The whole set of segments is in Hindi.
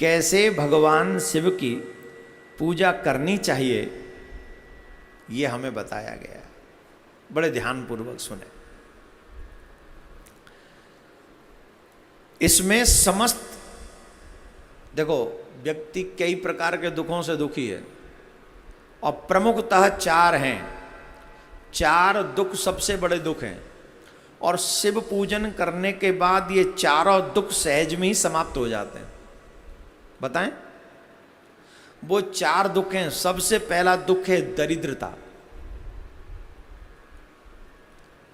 कैसे भगवान शिव की पूजा करनी चाहिए ये हमें बताया गया है। बड़े ध्यानपूर्वक सुने। इसमें समस्त, देखो व्यक्ति कई प्रकार के दुखों से दुखी है और प्रमुखतः चार हैं। चार दुख सबसे बड़े दुख हैं और शिव पूजन करने के बाद ये चारों दुख सहज में ही समाप्त हो जाते हैं। बताएं, वो चार दुख हैं। सबसे पहला दुख है दरिद्रता।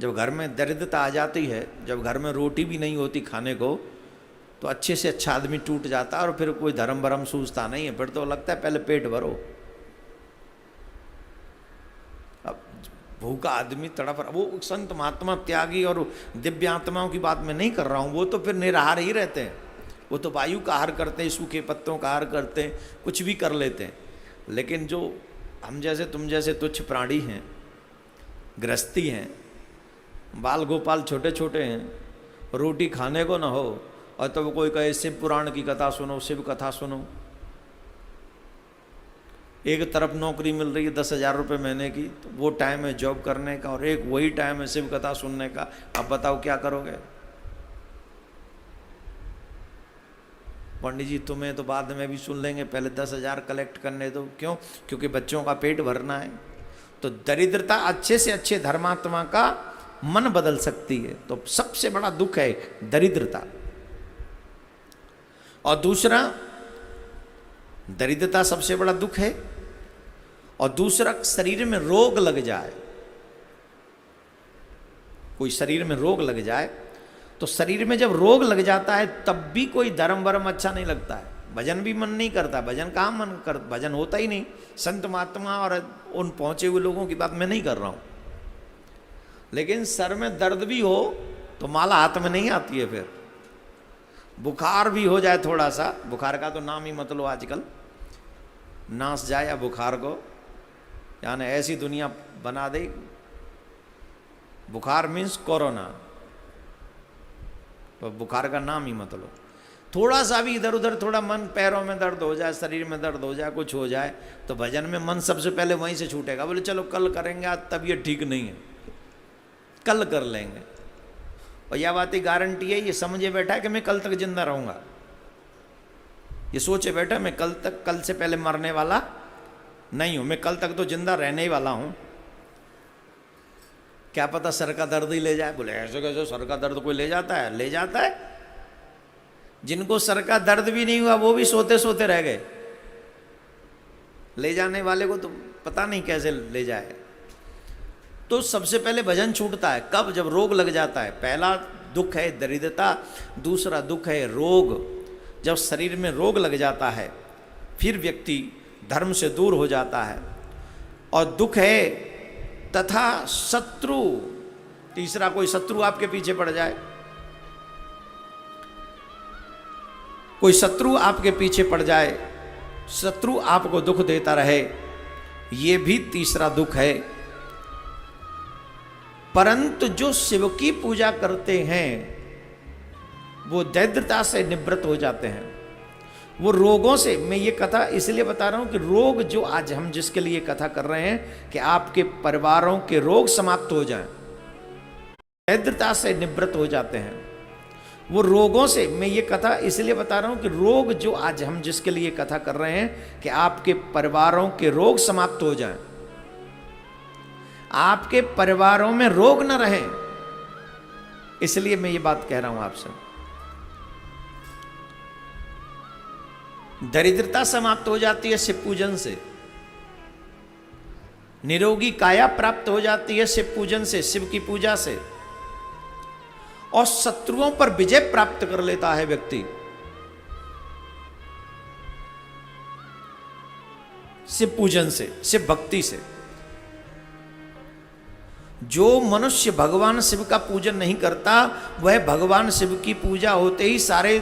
जब घर में दरिद्रता आ जाती है, जब घर में रोटी भी नहीं होती खाने को, तो अच्छे से अच्छा आदमी टूट जाता है और फिर कोई धर्म भरम सूझता नहीं है। फिर तो लगता है पहले पेट भरो। अब भूखा आदमी तड़प रहा, वो संत महात्मा त्यागी और दिव्य आत्माओं की बात मैं नहीं कर रहा हूँ, वो तो फिर निराहार ही रहते हैं। वो तो वायु का आहार करते हैं, सूखे पत्तों का आहार करते हैं, कुछ भी कर लेते हैं। लेकिन जो हम जैसे तुम जैसे तुच्छ प्राणी हैं, गृहस्थी हैं, बाल गोपाल छोटे छोटे हैं, रोटी खाने को ना हो और तब कोई कहे शिव पुराण की कथा सुनो, शिव कथा सुनो। एक तरफ नौकरी मिल रही है 10,000 रुपये महीने की, तो वो टाइम है जॉब करने का, और एक वही टाइम है शिव कथा सुनने का। अब बताओ क्या करोगे? पंडित जी तुम्हें तो बाद में भी सुन लेंगे, पहले 10,000 कलेक्ट करने दो। क्यों? क्योंकि बच्चों का पेट भरना है। तो दरिद्रता अच्छे से अच्छे धर्मात्मा का मन बदल सकती है। तो सबसे बड़ा दुख है दरिद्रता। और दूसरा, दरिद्रता सबसे बड़ा दुख है। और दूसरा, शरीर में रोग लग जाए। कोई शरीर में रोग लग जाए, तो शरीर में जब रोग लग जाता है तब भी कोई धर्म वर्म अच्छा नहीं लगता है, भजन भी मन नहीं करता। भजन कहाँ मन कर, भजन होता ही नहीं। संत महात्मा और उन पहुंचे हुए लोगों की बात मैं नहीं कर रहा हूं। लेकिन सर में दर्द भी हो तो माला हाथ में नहीं आती है। फिर बुखार भी हो जाए थोड़ा सा, बुखार का तो नाम ही मत लो आजकल, नास जाए या बुखार को, यानी ऐसी दुनिया बना दे। बुखार मीन्स कोरोना, तो बुखार का नाम ही मत लो। थोड़ा सा भी इधर उधर, थोड़ा मन पैरों में दर्द हो जाए, शरीर में दर्द हो जाए, कुछ हो जाए, तो भजन में मन सबसे पहले वहीं से छूटेगा। बोले चलो कल करेंगे, आज तबीयत ठीक नहीं है, कल कर लेंगे। और यह बात की गारंटी है, ये समझे बैठा है कि मैं कल तक जिंदा रहूंगा। ये सोचे बैठा मैं कल से पहले मरने वाला नहीं हूं, मैं कल तक तो जिंदा रहने ही वाला हूं। क्या पता सर का दर्द ही ले जाए। बोले ऐसे कैसे सर का दर्द कोई ले जाता है? ले जाता है। जिनको सर का दर्द भी नहीं हुआ वो भी सोते सोते रह गए। ले जाने वाले को तो पता नहीं कैसे ले जाए। तो सबसे पहले भजन छूटता है कब? जब रोग लग जाता है। पहला दुख है दरिद्रता, दूसरा दुख है रोग। जब शरीर में रोग लग जाता है फिर व्यक्ति धर्म से दूर हो जाता है। और दुख है तथा शत्रु। तीसरा, कोई शत्रु आपके पीछे पड़ जाए, कोई शत्रु आपके पीछे पड़ जाए, शत्रु आपको दुख देता रहे, ये भी तीसरा दुख है। परंतु जो शिव की पूजा करते हैं वो दरिद्रता से निवृत्त हो जाते हैं। वो रोगों से, मैं ये कथा इसलिए बता रहा हूं कि रोग जो आज हम जिसके लिए कथा कर रहे हैं कि आपके परिवारों के रोग समाप्त हो जाएं, दरिद्रता से निवृत्त हो जाते हैं। वो रोगों से, मैं ये कथा इसलिए बता रहा हूं कि रोग जो आज हम जिसके लिए कथा कर रहे हैं कि आपके परिवारों के रोग समाप्त हो जाएं, आपके परिवारों में रोग न रहे, इसलिए मैं ये बात कह रहा हूं आपसे। दरिद्रता समाप्त हो जाती है शिव पूजन से, निरोगी काया प्राप्त हो जाती है शिव पूजन से, शिव की पूजा से, और शत्रुओं पर विजय प्राप्त कर लेता है व्यक्ति शिव पूजन से, शिव भक्ति से। जो मनुष्य भगवान शिव का पूजन नहीं करता वह भगवान शिव की पूजा होते ही सारे,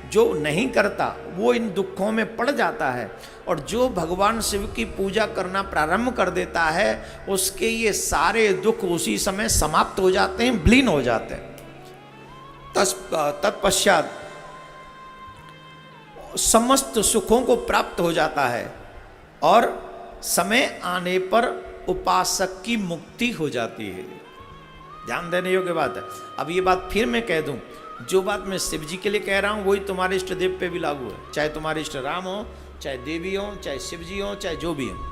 जो नहीं करता वो इन दुखों में पड़ जाता है। और जो भगवान शिव की पूजा करना प्रारंभ कर देता है उसके ये सारे दुख उसी समय समाप्त हो जाते हैं, विलीन हो जाते हैं। तत्पश्चात समस्त सुखों को प्राप्त हो जाता है और समय आने पर उपासक की मुक्ति हो जाती है। ध्यान देने योग्य बात है। अब ये बात फिर मैं कह दूं, जो बात मैं शिव जी के लिए कह रहा हूं वही तुम्हारे इष्ट देव पे भी लागू है, चाहे तुम्हारे इष्ट राम हो, चाहे देवी हो, चाहे शिव जी हो, चाहे जो भी हो।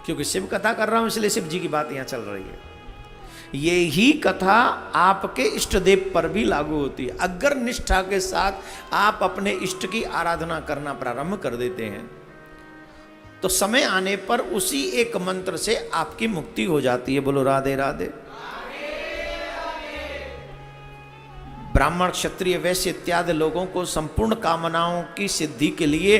क्योंकि शिव कथा कर रहा हूं इसलिए शिव जी की बात यहां चल रही है। ये ही कथा आपके इष्ट देव पर भी लागू होती है। अगर निष्ठा के साथ आप अपने इष्ट की आराधना करना प्रारंभ कर देते हैं तो समय आने पर उसी एक मंत्र से आपकी मुक्ति हो जाती है। बोलो राधे राधे। ब्राह्मण क्षत्रिय वैश्य इत्यादि लोगों को संपूर्ण कामनाओं की सिद्धि के लिए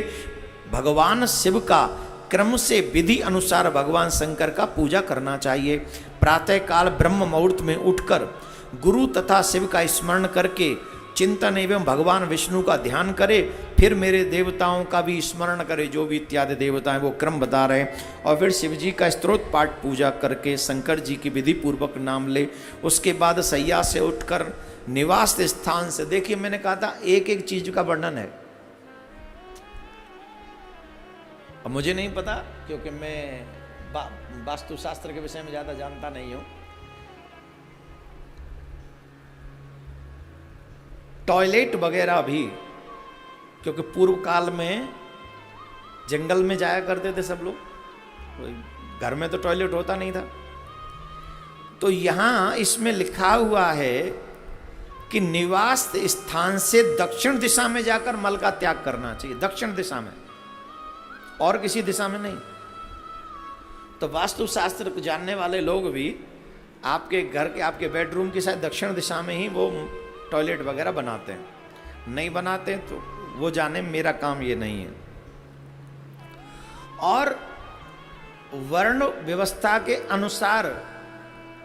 भगवान शिव का क्रम से विधि अनुसार भगवान शंकर का पूजा करना चाहिए। प्रातः काल ब्रह्म मुहूर्त में उठकर गुरु तथा शिव का स्मरण करके चिंतन एवं भगवान विष्णु का ध्यान करे, फिर मेरे देवताओं का भी स्मरण करे, जो भी इत्यादि देवता हैं वो क्रम बता रहे हैं, और फिर शिव जी का स्तोत्र पाठ पूजा करके शंकर जी की विधि पूर्वक नाम ले। उसके बाद सैया से उठकर निवास स्थान से, देखिए मैंने कहा था एक एक चीज का वर्णन है। अब मुझे नहीं पता क्योंकि मैं वास्तुशास्त्र के विषय में ज्यादा जानता नहीं हूं। टॉयलेट वगैरह भी, क्योंकि पूर्व काल में जंगल में जाया करते थे सब लोग, घर में तो टॉयलेट होता नहीं था। तो यहां इसमें लिखा हुआ है कि निवास स्थान से दक्षिण दिशा में जाकर मल का त्याग करना चाहिए, दक्षिण दिशा में, और किसी दिशा में नहीं। तो वास्तुशास्त्र को जानने वाले लोग भी आपके घर के, आपके बेडरूम की शायद दक्षिण दिशा में ही वो टॉयलेट वगैरह बनाते हैं। नहीं बनाते तो वो जाने, मेरा काम ये नहीं है। और वर्ण व्यवस्था के अनुसार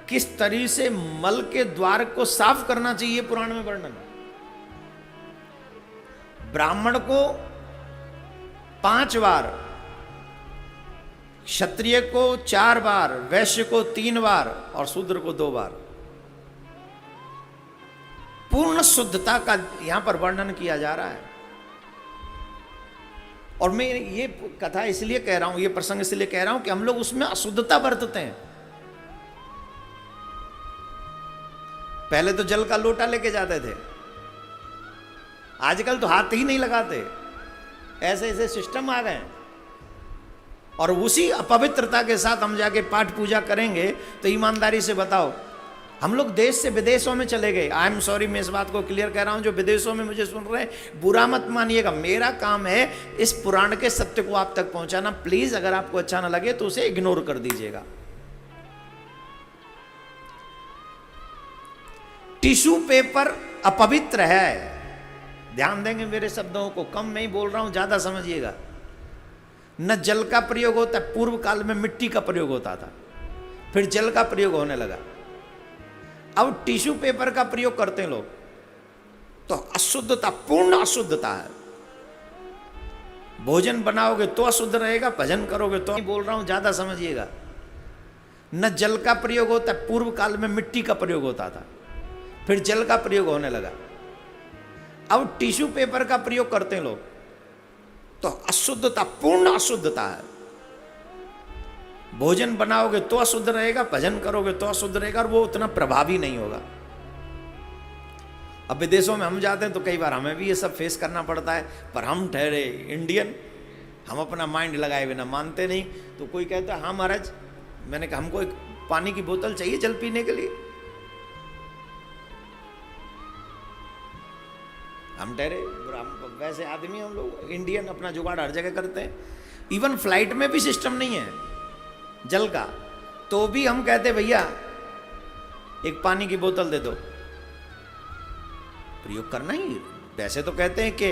किस तरीके से मल के द्वार को साफ करना चाहिए पुराण में वर्णन। ब्राह्मण को 5 बार, क्षत्रिय को 4 बार, वैश्य को 3 बार और शूद्र को 2 बार। पूर्ण शुद्धता का यहां पर वर्णन किया जा रहा है। और मैं ये कथा इसलिए कह रहा हूं, ये प्रसंग इसलिए कह रहा हूं कि हम लोग उसमें अशुद्धता बरतते हैं। पहले तो जल का लोटा लेके जाते थे, आजकल तो हाथ ही नहीं लगाते, ऐसे ऐसे सिस्टम आ गए हैं। और उसी अपवित्रता के साथ हम जाके पाठ पूजा करेंगे तो ईमानदारी से बताओ, हम लोग देश से विदेशों में चले गए। आई एम सॉरी, मैं इस बात को क्लियर कह रहा हूं, जो विदेशों में मुझे सुन रहे हैं बुरा मत मानिएगा, मेरा काम है इस पुराण के सत्य को आप तक पहुंचाना। प्लीज अगर आपको अच्छा ना लगे तो उसे इग्नोर कर दीजिएगा। टिश्यू पेपर अपवित्र है, ध्यान देंगे मेरे शब्दों को, कम नहीं बोल रहा हूं, ज्यादा समझिएगा। न जल का प्रयोग होता, पूर्व काल में मिट्टी का प्रयोग होता था, फिर जल का प्रयोग होने लगा, अब टिश्यू पेपर का प्रयोग करते हैं लोग। तो अशुद्धता, पूर्ण अशुद्धता है। भोजन बनाओगे तो अशुद्ध रहेगा, भजन करोगे तो, बोल रहा हूं ज्यादा समझिएगा। न जल का प्रयोग होता, पूर्व काल में मिट्टी का प्रयोग होता था, फिर जल का प्रयोग होने लगा, अब टिश्यू पेपर का प्रयोग करते हैं लोग। तो अशुद्धता, पूर्ण अशुद्धता है। भोजन बनाओगे तो अशुद्ध रहेगा, भजन करोगे तो अशुद्ध रहेगा, और वो उतना प्रभावी नहीं होगा। अब विदेशों में हम जाते हैं तो कई बार हमें भी ये सब फेस करना पड़ता है, पर हम ठहरे इंडियन, हम अपना माइंड लगाए बिना मानते नहीं। तो कोई कहता है हाँ महाराज, मैंने कहा हमको एक पानी की बोतल चाहिए जल पीने के लिए, हम ठहरे, वैसे आदमी हम लोग इंडियन, अपना जुगाड़ हर जगह करते हैं। इवन फ्लाइट में भी सिस्टम नहीं है जल का, तो भी हम कहते भैया एक पानी की बोतल दे दो, प्रयोग करना ही। वैसे तो कहते हैं कि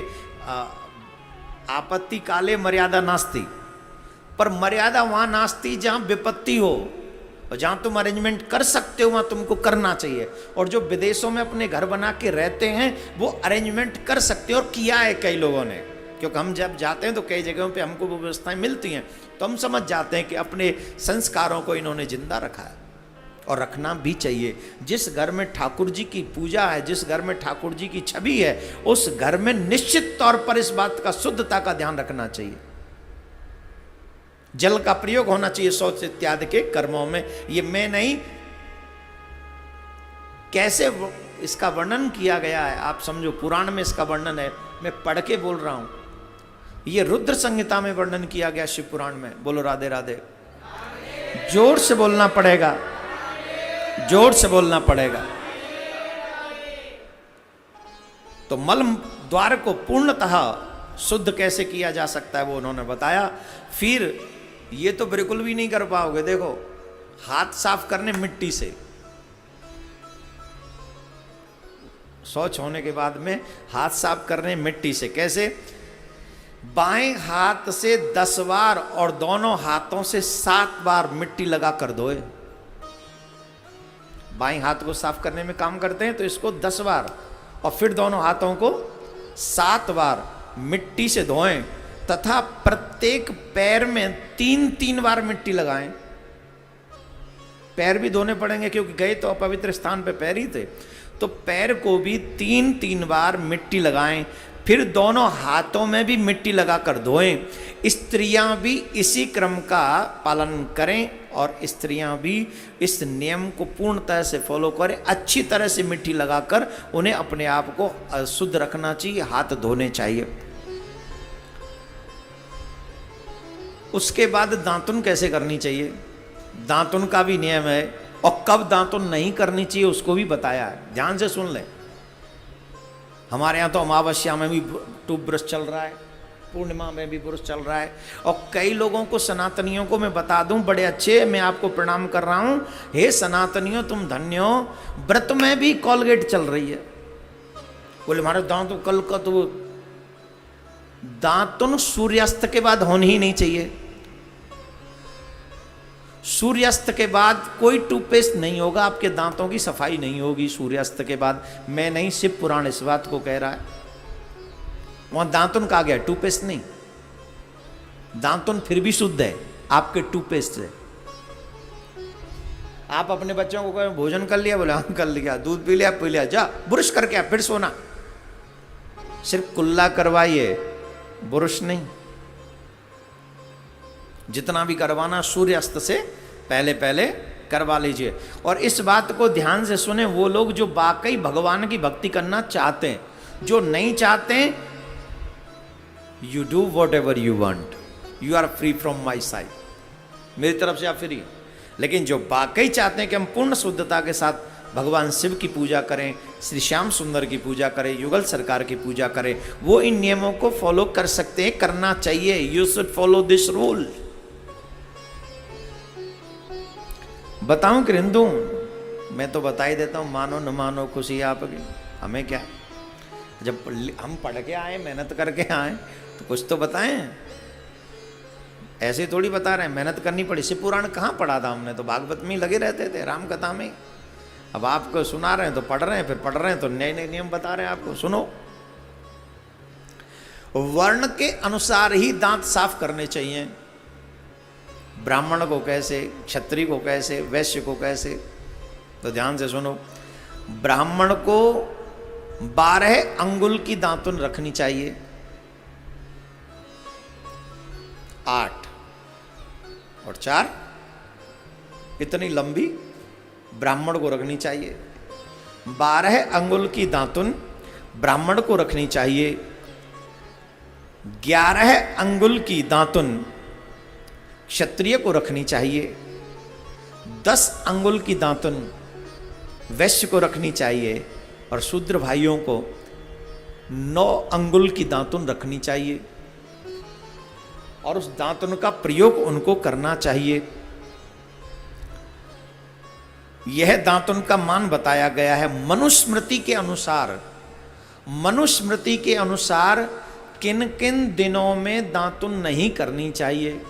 आपत्ति काले मर्यादा नास्ति, पर मर्यादा वहां नास्ति जहां विपत्ति हो, और जहां तुम अरेंजमेंट कर सकते हो वहां तुमको करना चाहिए। और जो विदेशों में अपने घर बना के रहते हैं वो अरेंजमेंट कर सकते हैं, और किया है कई लोगों ने, क्योंकि हम जब जाते हैं तो कई जगहों पे हमको वो व्यवस्थाएं मिलती हैं, तो हम समझ जाते हैं कि अपने संस्कारों को इन्होंने जिंदा रखा है। और रखना भी चाहिए। जिस घर में ठाकुर जी की पूजा है, जिस घर में ठाकुर जी की छवि है, उस घर में निश्चित तौर पर इस बात का, शुद्धता का ध्यान रखना चाहिए। जल का प्रयोग होना चाहिए शौच इत्यादि के कर्मों में। ये मैं नहीं, कैसे इसका वर्णन किया गया है आप समझो, पुराण में इसका वर्णन है, मैं पढ़ के बोल रहा हूं। ये रुद्र संहिता में वर्णन किया गया शिव पुराण में। बोलो राधे राधे। जोर से बोलना पड़ेगा, जोर से बोलना पड़ेगा। तो मल द्वार को पूर्णतः शुद्ध कैसे किया जा सकता है वो उन्होंने बताया। फिर ये तो बिल्कुल भी नहीं कर पाओगे। देखो, हाथ साफ करने मिट्टी से, शौच होने के बाद में हाथ साफ करने मिट्टी से। कैसे? बाएं हाथ से 10 बार और दोनों हाथों से 7 बार मिट्टी लगा कर धोए। बाएं हाथ को साफ करने में काम करते हैं तो इसको 10 बार और फिर दोनों हाथों को 7 बार मिट्टी से धोएं, तथा प्रत्येक पैर में 3-3 बार मिट्टी लगाएं। पैर भी धोने पड़ेंगे क्योंकि गए तो अपवित्र स्थान पे पैर ही थे, तो पैर को भी 3-3 बार मिट्टी लगाएं। फिर दोनों हाथों में भी मिट्टी लगाकर धोएं। स्त्रियां भी इसी क्रम का पालन करें और स्त्रियां भी इस नियम को पूर्णतः से फॉलो करें। अच्छी तरह से मिट्टी लगाकर उन्हें अपने आप को शुद्ध रखना चाहिए, हाथ धोने चाहिए। उसके बाद दांतुन कैसे करनी चाहिए, दांतुन का भी नियम है, और कब दांतुन नहीं करनी चाहिए उसको भी बताया है। ध्यान से सुन लें। हमारे यहाँ तो अमावस्या में भी टूथ ब्रश चल रहा है, पूर्णिमा में भी ब्रश चल रहा है, और कई लोगों को, सनातनियों को मैं बता दूं, बड़े अच्छे, मैं आपको प्रणाम कर रहा हूं, हे सनातनियों तुम धन्य हो, व्रत में भी कॉलगेट चल रही है। बोले हमारे दांत कल का तो दांतुन सूर्यास्त के बाद होनी ही नहीं चाहिए। सूर्यास्त के बाद कोई टूथपेस्ट नहीं होगा, आपके दांतों की सफाई नहीं होगी सूर्यास्त के बाद। मैं नहीं, शिव पुराण इस बात को कह रहा है। वहां दांतुन कहा गया, टूथपेस्ट नहीं। दांतुन फिर भी शुद्ध है आपके टूथपेस्ट से। आप अपने बच्चों को कहें भोजन कर लिया, बोले हाँ कर लिया, दूध पी लिया, जा ब्रश करके आ, फिर सोना। सिर्फ कुल्ला करवाइए, ब्रश नहीं। जितना भी करवाना सूर्यास्त से पहले पहले करवा लीजिए। और इस बात को ध्यान से सुने, वो लोग जो वाकई भगवान की भक्ति करना चाहते हैं, जो नहीं चाहते, you do whatever you want, you are free from my side, मेरी तरफ से आप फ्री। लेकिन जो वाकई चाहते हैं कि हम पूर्ण शुद्धता के साथ भगवान शिव की पूजा करें, श्री श्याम सुंदर की पूजा करें, युगल सरकार की पूजा करें, वो इन नियमों को फॉलो कर सकते हैं, करना चाहिए। You should follow this rule. बताऊं कि हिंदू, मैं तो बता ही देता हूं, मानो न मानो खुशी आपकी, हमें क्या। जब हम पढ़ के आए, मेहनत करके आए, तो कुछ तो बताएं। ऐसे थोड़ी बता रहे हैं, मेहनत करनी पड़ी। शिव पुराण कहाँ पढ़ा था हमने, तो भागवत में ही लगे रहते थे, राम कथा में। अब आपको सुना रहे हैं तो पढ़ रहे हैं, फिर पढ़ रहे हैं तो नए नए नियम बता रहे हैं आपको। सुनो, वर्ण के अनुसार ही दांत साफ करने चाहिए। ब्राह्मण को कैसे, क्षत्रिय को कैसे, वैश्य को कैसे, तो ध्यान से सुनो। ब्राह्मण को 12 अंगुल की दांतुन रखनी चाहिए, 8 और 4 इतनी लंबी ब्राह्मण को रखनी चाहिए। 12 अंगुल की दांतुन ब्राह्मण को रखनी चाहिए। 11 अंगुल की दांतुन क्षत्रिय को रखनी चाहिए। 10 अंगुल की दांतुन वैश्य को रखनी चाहिए। और शूद्र भाइयों को 9 अंगुल की दांतुन रखनी चाहिए, और उस दांतुन का प्रयोग उनको करना चाहिए। यह दांतुन का मान बताया गया है मनुस्मृति के अनुसार। मनुस्मृति के अनुसार किन किन दिनों में दांतुन नहीं करनी चाहिए,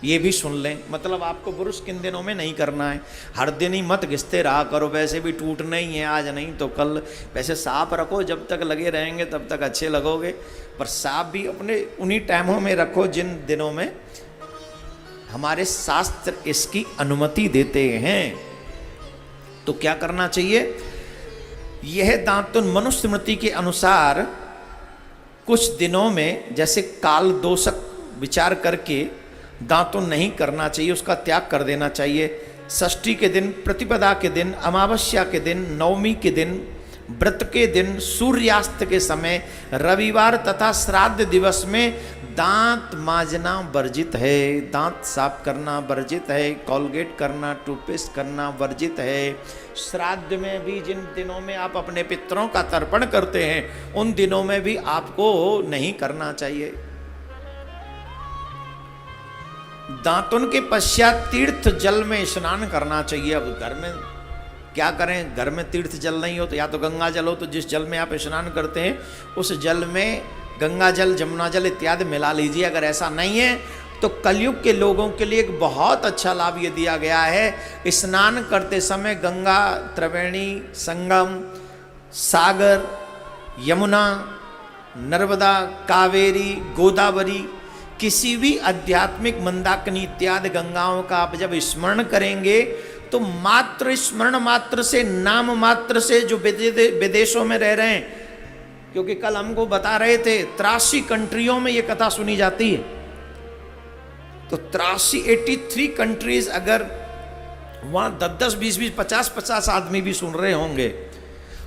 ये भी सुन लें। मतलब आपको ब्रश किन दिनों में नहीं करना है। हर दिन ही मत घिसते रहा करो, वैसे भी टूटना ही है, आज नहीं तो कल। वैसे साफ रखो, जब तक लगे रहेंगे तब तक अच्छे लगोगे, पर साफ भी अपने उन्हीं टाइमों में रखो जिन दिनों में हमारे शास्त्र इसकी अनुमति देते हैं। तो क्या करना चाहिए? यह दांतुन मनुस्मृति के अनुसार कुछ दिनों में, जैसे काल दोषक विचार करके दांतुन नहीं करना चाहिए, उसका त्याग कर देना चाहिए। षष्ठी के दिन, प्रतिपदा के दिन, अमावस्या के दिन, नवमी के दिन, व्रत के दिन, सूर्यास्त के समय, रविवार तथा श्राद्ध दिवस में दांत मांजना वर्जित है। दांत साफ करना वर्जित है, कॉलगेट करना, टूथपेस्ट करना वर्जित है। श्राद्ध में भी जिन दिनों में आप अपने पितरों का तर्पण करते हैं उन दिनों में भी आपको नहीं करना चाहिए। दांतुन के पश्चात तीर्थ जल में स्नान करना चाहिए। अब घर में क्या करें, घर में तीर्थ जल नहीं हो तो या तो गंगा जल हो, तो जिस जल में आप स्नान करते हैं उस जल में गंगा जल, जमुना जल इत्यादि मिला लीजिए। अगर ऐसा नहीं है तो कलयुग के लोगों के लिए एक बहुत अच्छा लाभ ये दिया गया है, स्नान करते समय गंगा, त्रिवेणी संगम, सागर, यमुना, नर्मदा, कावेरी, गोदावरी, किसी भी आध्यात्मिक मंदाकिनी इत्यादि गंगाओं का आप जब स्मरण करेंगे तो मात्र स्मरण मात्र से, नाम मात्र से, जो विदेशों में रह रहे हैं, क्योंकि कल हमको बता रहे थे 83 कंट्रियों में ये कथा सुनी जाती है, तो 83 कंट्रीज, अगर वहां 10-10, 20-20, 50-50 आदमी भी सुन रहे होंगे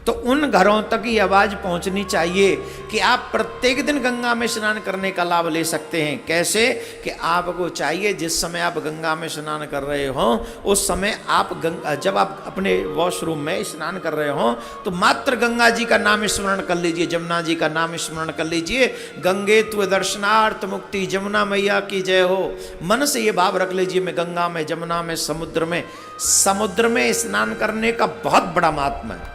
तो उन घरों तक ये आवाज पहुंचनी चाहिए कि आप प्रत्येक दिन गंगा में स्नान करने का लाभ ले सकते हैं। कैसे? कि आपको चाहिए जिस समय आप गंगा में स्नान कर रहे हो उस समय आप जब आप अपने वॉशरूम में स्नान कर रहे हो तो मात्र गंगा जी का नाम स्मरण कर लीजिए, जमुना जी का नाम स्मरण कर लीजिए। गंगे तु दर्शनार्थ मुक्ति, जमुना मैया की जय हो। मन से ये भाव रख लीजिए, मैं गंगा में, जमुना में, समुद्र में स्नान करने का बहुत बड़ा महात्मा है।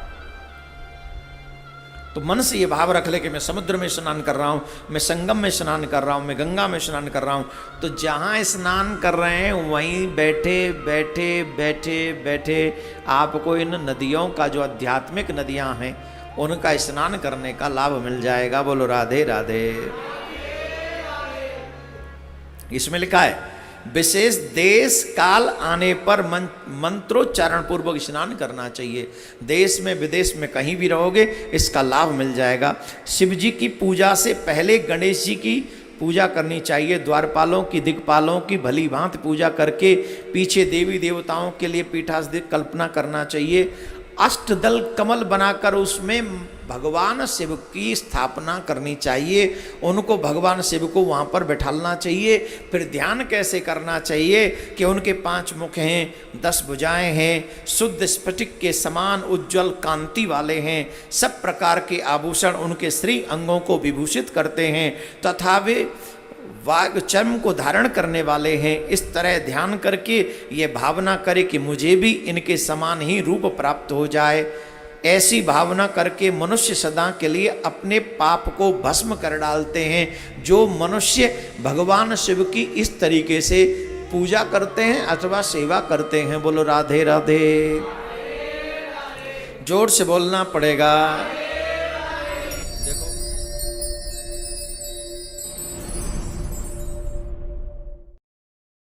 तो मन से ये भाव रख ले कि मैं समुद्र में स्नान कर रहा हूँ, मैं संगम में स्नान कर रहा हूँ, मैं गंगा में स्नान कर रहा हूँ। तो जहाँ स्नान कर रहे हैं वहीं बैठे बैठे बैठे बैठे आपको इन नदियों का, जो आध्यात्मिक नदियाँ हैं, उनका स्नान करने का लाभ मिल जाएगा। बोलो राधे राधे। इसमें लिखा है विशेष देश काल आने पर मंत्रोच्चारण पूर्वक स्नान करना चाहिए। देश में विदेश में कहीं भी रहोगे इसका लाभ मिल जाएगा। शिव जी की पूजा से पहले गणेश जी की पूजा करनी चाहिए। द्वारपालों की, दिक्पालों की भली भांति पूजा करके पीछे देवी देवताओं के लिए पीठासन कल्पना करना चाहिए। अष्टदल कमल बनाकर उसमें भगवान शिव की स्थापना करनी चाहिए। उनको, भगवान शिव को वहाँ पर बैठालना चाहिए। फिर ध्यान कैसे करना चाहिए कि उनके 5 मुख हैं, 10 भुजाएं हैं, शुद्ध स्फटिक के समान उज्ज्वल कांति वाले हैं, सब प्रकार के आभूषण उनके श्री अंगों को विभूषित करते हैं तथा वे वाग चर्म को धारण करने वाले हैं। इस तरह ध्यान करके ये भावना करे कि मुझे भी इनके समान ही रूप प्राप्त हो जाए। ऐसी भावना करके मनुष्य सदा के लिए अपने पाप को भस्म कर डालते हैं। जो मनुष्य भगवान शिव की इस तरीके से पूजा करते हैं अथवा सेवा करते हैं। बोलो राधे राधे। जोर से बोलना पड़ेगा।